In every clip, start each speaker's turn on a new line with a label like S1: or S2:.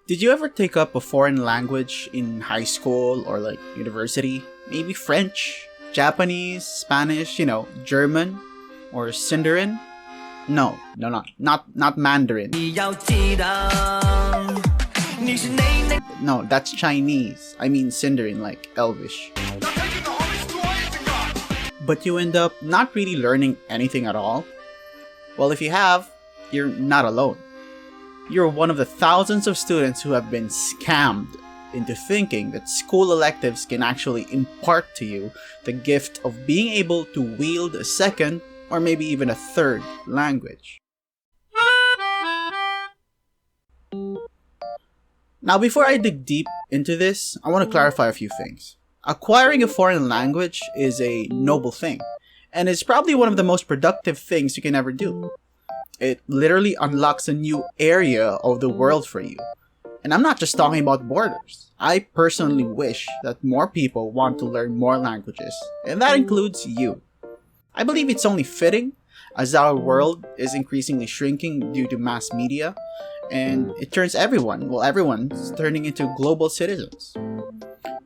S1: Did you ever take up a foreign language in high school or like university? Maybe French, Japanese, Spanish, German, or Sindarin? No, not Mandarin. No, that's Chinese. I mean Sindarin, like Elvish. But you end up not really learning anything at all? Well, if you have, you're not alone. You're one of the thousands of students who have been scammed into thinking that school electives can actually impart to you the gift of being able to wield a second or maybe even a third language. Now, before I dig deep into this, I want to clarify a few things. Acquiring a foreign language is a noble thing, and it's probably one of the most productive things you can ever do. It literally unlocks a new area of the world for you. And I'm not just talking about borders. I personally wish that more people want to learn more languages, and that includes you. I believe it's only fitting, as our world is increasingly shrinking due to mass media, and it turns everyone's turning into global citizens.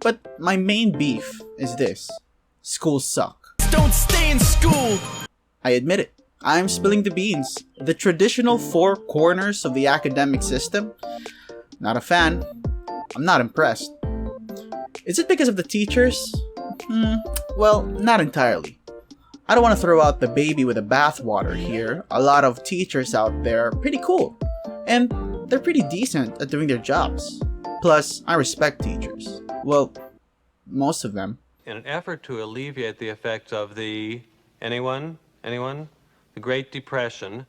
S1: But my main beef is this: schools suck.
S2: Don't stay in school!
S1: I admit it. I'm spilling the beans. The traditional four corners of the academic system? Not a fan. I'm not impressed. Is it because of the teachers? Well, not entirely. I don't want to throw out the baby with the bathwater here. A lot of teachers out there are pretty cool. And they're pretty decent at doing their jobs. Plus, I respect teachers. Well, most of them.
S3: In an effort to alleviate the effects of the... Anyone? The Great Depression,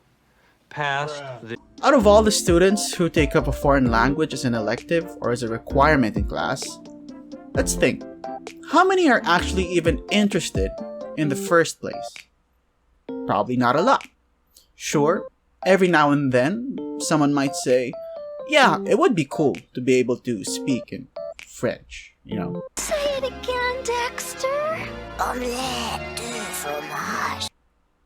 S3: passed the...
S1: Out of all the students who take up a foreign language as an elective or as a requirement in class, let's think. How many are actually even interested in the first place? Probably not a lot. Sure, every now and then, someone might say, yeah, it would be cool to be able to speak in French,
S4: Say it again, Dexter. Omelette de fromage.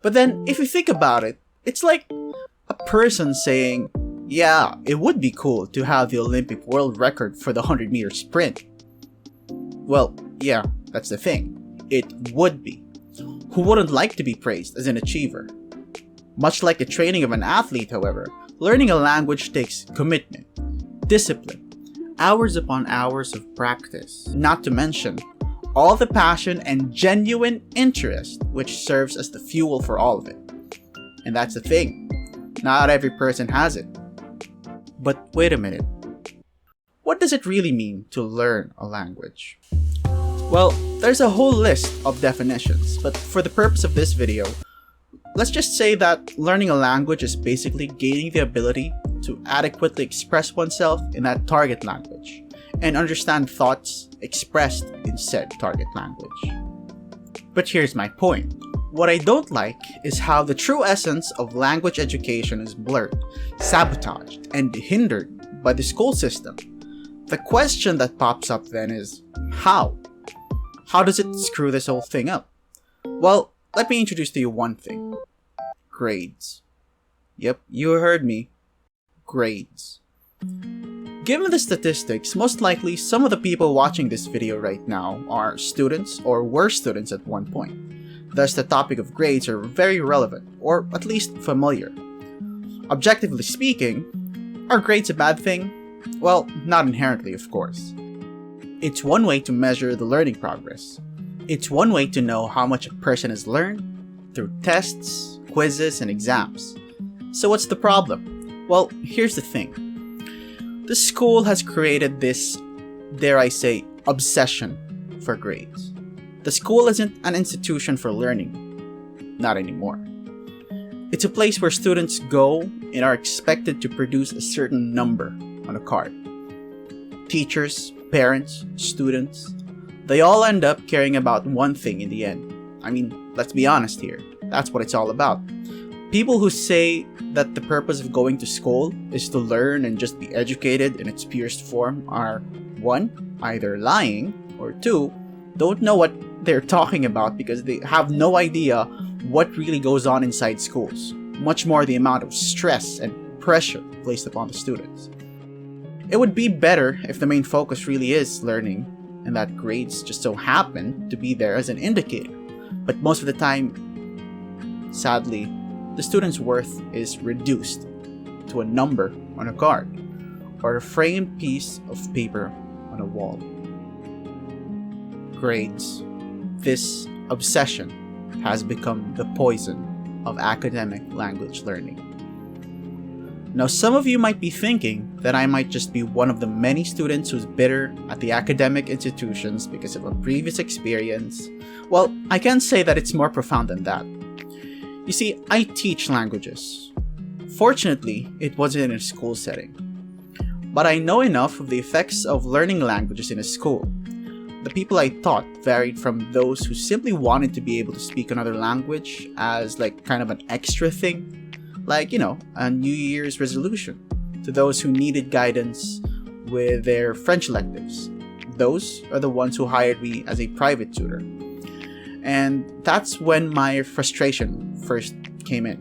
S1: But then, if you think about it, it's like a person saying, yeah, it would be cool to have the Olympic world record for the 100-meter sprint. Well, yeah, that's the thing. It would be. Who wouldn't like to be praised as an achiever? Much like the training of an athlete, however, learning a language takes commitment, discipline, hours upon hours of practice, not to mention all the passion and genuine interest which serves as the fuel for all of it. And that's the thing. Not every person has it. But wait a minute. What does it really mean to learn a language? Well, there's a whole list of definitions, but for the purpose of this video, let's just say that learning a language is basically gaining the ability to adequately express oneself in that target language and understand thoughts expressed in said target language. But here's my point. What I don't like is how the true essence of language education is blurred, sabotaged, and hindered by the school system. The question that pops up then is, how? How does it screw this whole thing up? Well, let me introduce to you one thing. Grades. Yep, you heard me. Grades. Given the statistics, most likely some of the people watching this video right now are students or were students at one point. Thus, the topic of grades are very relevant, or at least familiar. Objectively speaking, are grades a bad thing? Well, not inherently, of course. It's one way to measure the learning progress. It's one way to know how much a person has learned through tests, quizzes, and exams. So what's the problem? Well, here's the thing. The school has created this, dare I say, obsession for grades. The school isn't an institution for learning. Not anymore. It's a place where students go and are expected to produce a certain number on a card. Teachers, parents, students, they all end up caring about one thing in the end. I mean, let's be honest here. That's what it's all about. People who say that the purpose of going to school is to learn and just be educated in its purest form are 1. Either lying, or 2. Don't know what they're talking about because they have no idea what really goes on inside schools, much more the amount of stress and pressure placed upon the students. It would be better if the main focus really is learning, and that grades just so happen to be there as an indicator. But most of the time, sadly, the student's worth is reduced to a number on a card or a framed piece of paper on a wall. Grades. This obsession has become the poison of academic language learning. Now, some of you might be thinking that I might just be one of the many students who's bitter at the academic institutions because of a previous experience. Well, I can say that it's more profound than that. You see, I teach languages. Fortunately, it wasn't in a school setting. But I know enough of the effects of learning languages in a school. The people I taught varied from those who simply wanted to be able to speak another language as like kind of an extra thing, like, a New Year's resolution, to those who needed guidance with their French electives. Those are the ones who hired me as a private tutor. And that's when my frustration first came in.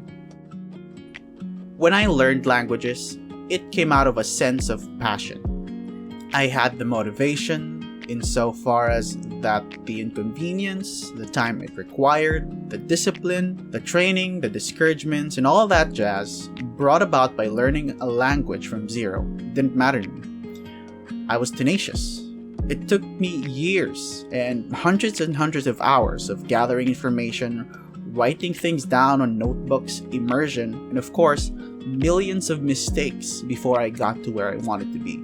S1: When I learned languages, it came out of a sense of passion. I had the motivation, insofar as that the inconvenience, the time it required, the discipline, the training, the discouragements, and all that jazz brought about by learning a language from zero didn't matter to me. I was tenacious. It took me years and hundreds of hours of gathering information, writing things down on notebooks, immersion, and of course, millions of mistakes before I got to where I wanted to be.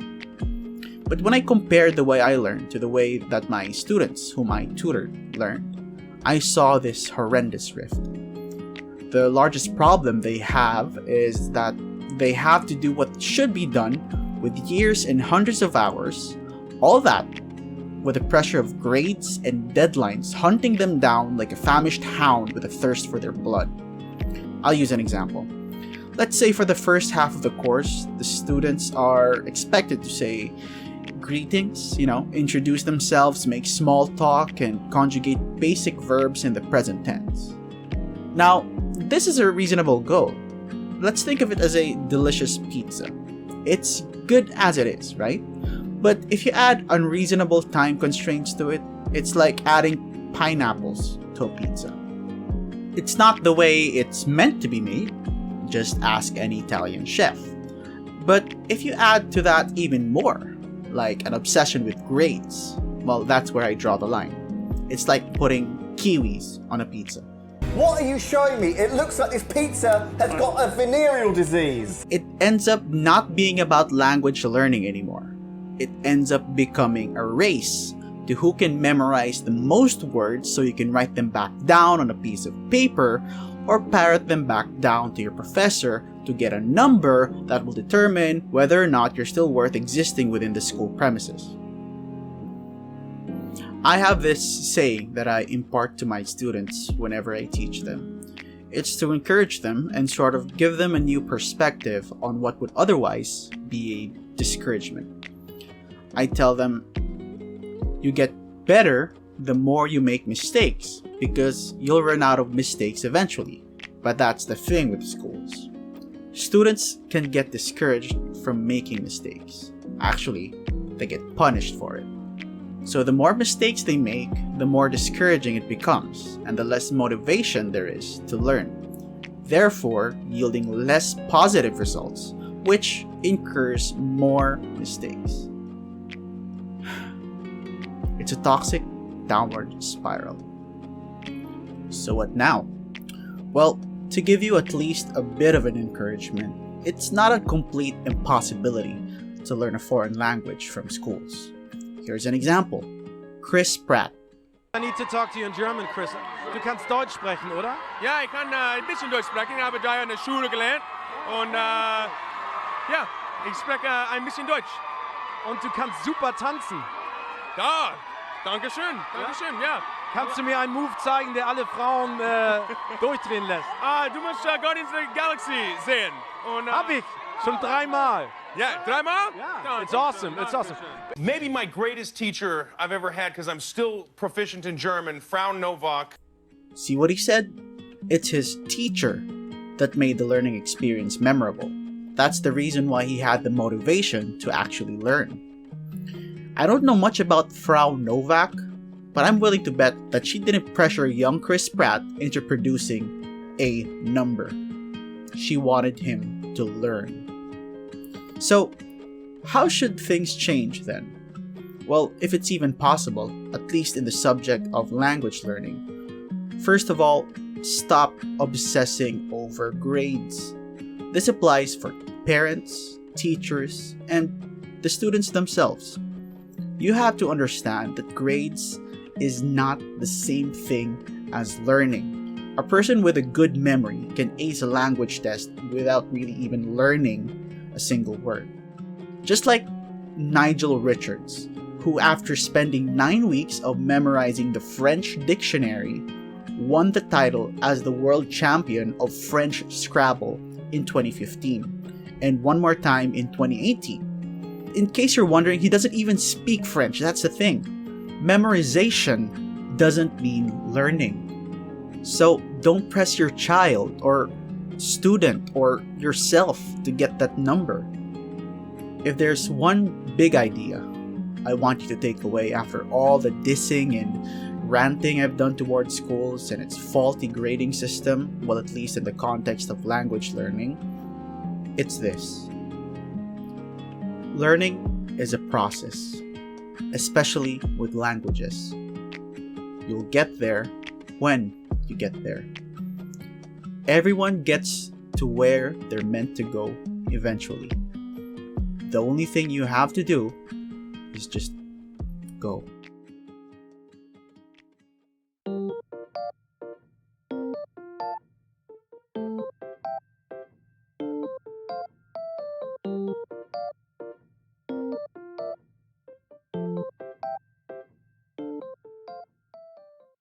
S1: But when I compared the way I learned to the way that my students, whom I tutored, learned, I saw this horrendous rift. The largest problem they have is that they have to do what should be done with years and hundreds of hours, all that with the pressure of grades and deadlines hunting them down like a famished hound with a thirst for their blood. I'll use an example. Let's say for the first half of the course, the students are expected to say greetings, introduce themselves, make small talk, and conjugate basic verbs in the present tense. Now, this is a reasonable goal. Let's think of it as a delicious pizza. It's good as it is, right? But if you add unreasonable time constraints to it, it's like adding pineapples to a pizza. It's not the way it's meant to be made. Just ask any Italian chef. But if you add to that even more, like an obsession with grades, well, that's where I draw the line. It's like putting kiwis on a pizza.
S2: What are you showing me? It looks like this pizza has got a venereal disease.
S1: It ends up not being about language learning anymore. It ends up becoming a race to who can memorize the most words so you can write them back down on a piece of paper or parrot them back down to your professor to get a number that will determine whether or not you're still worth existing within the school premises. I have this saying that I impart to my students whenever I teach them. It's to encourage them and sort of give them a new perspective on what would otherwise be a discouragement. I tell them, you get better the more you make mistakes, because you'll run out of mistakes eventually. But that's the thing with schools. Students can get discouraged from making mistakes. Actually, they get punished for it. So the more mistakes they make, the more discouraging it becomes, and the less motivation there is to learn, therefore yielding less positive results, which incurs more mistakes. It's a toxic downward spiral. So what now? Well, to give you at least a bit of an encouragement, it's not a complete impossibility to learn a foreign language from schools. Here's an example. Chris Pratt.
S5: I need to talk to you in German, Chris. Du kannst Deutsch sprechen, oder?
S6: Ja, ich kann ein bisschen Deutsch sprechen. Ich habe da in der Schule gelernt. Und ja, ich spreche ein bisschen Deutsch.
S5: Und du kannst super tanzen.
S6: Ja, danke schön, ja.
S5: Kannst du mir einen Move zeigen, der alle Frauen durchdrehen lässt?
S6: Du musst Guardians of the Galaxy sehen. Und,
S5: Hab ich, schon 3-mal.
S6: Ja, 3-mal?
S5: Yeah, it's awesome, it's awesome.
S7: Maybe my greatest teacher I've ever had, because I'm still proficient in German, Frau Novak.
S1: See what he said? It's his teacher that made the learning experience memorable. That's the reason why he had the motivation to actually learn. I don't know much about Frau Novak, but I'm willing to bet that she didn't pressure young Chris Pratt into producing a number. She wanted him to learn. So, how should things change then? Well, if it's even possible, at least in the subject of language learning. First of all, stop obsessing over grades. This applies for parents, teachers, and the students themselves. You have to understand that grades is not the same thing as learning. A person with a good memory can ace a language test without really even learning a single word. Just like Nigel Richards, who after spending 9 weeks of memorizing the French dictionary, won the title as the world champion of French Scrabble in 2015, and one more time in 2018. In case you're wondering, he doesn't even speak French, that's the thing. Memorization doesn't mean learning. So don't press your child or student or yourself to get that number. If there's one big idea I want you to take away after all the dissing and ranting I've done towards schools and its faulty grading system, well, at least in the context of language learning, it's this. Learning is a process, especially with languages. You'll get there when you get there. Everyone gets to where they're meant to go eventually. The only thing you have to do is just go.